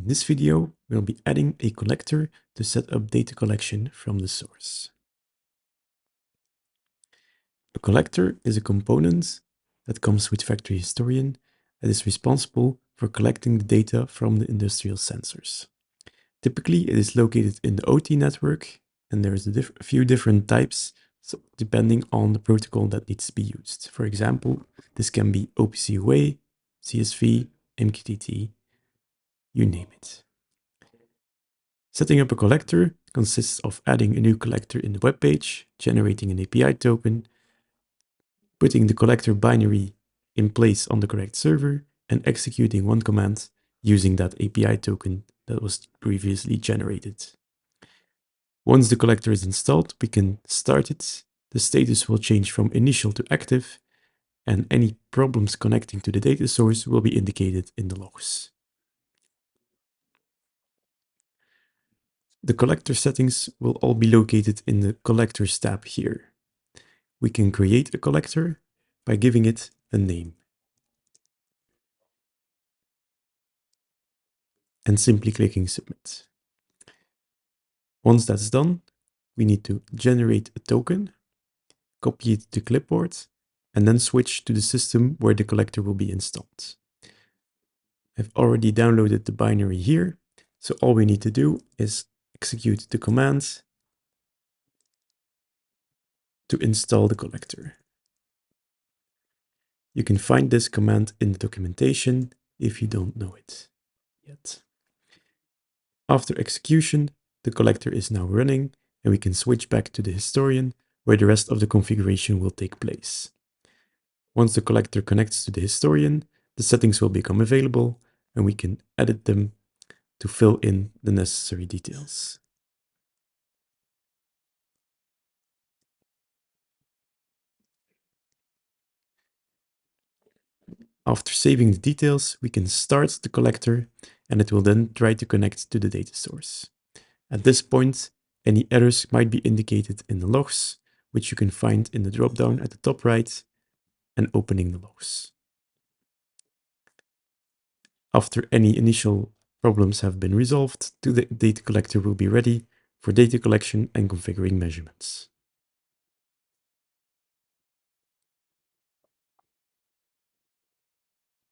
In this video, we'll be adding a collector to set up data collection from the source. A collector is a component that comes with Factry Historian that is responsible for collecting the data from the industrial sensors. Typically, it is located in the OT network, and there is a few different types, so depending on the protocol that needs to be used. For example, this can be OPC UA, CSV, MQTT, you name it. Setting up a collector consists of adding a new collector in the web page, generating an API token, putting the collector binary in place on the correct server, and executing one command using that API token that was previously generated. Once the collector is installed, we can start it. The status will change from initial to active, and any problems connecting to the data source will be indicated in the logs. The collector settings will all be located in the collectors tab here. We can create a collector by giving it a name and simply clicking submit. Once that's done, we need to generate a token, copy it to clipboard, and then switch to the system where the collector will be installed. I've already downloaded the binary here, so all we need to do is execute the command to install the collector. You can find this command in the documentation if you don't know it yet. After execution, the collector is now running, and we can switch back to the historian where the rest of the configuration will take place. Once the collector connects to the historian, the settings will become available, and we can edit them to fill in the necessary details. After saving the details, we can start the collector, and it will then try to connect to the data source. At this point, any errors might be indicated in the logs, which you can find in the dropdown at the top right, and opening the logs. After any initial problems have been resolved, the data collector will be ready for data collection and configuring measurements.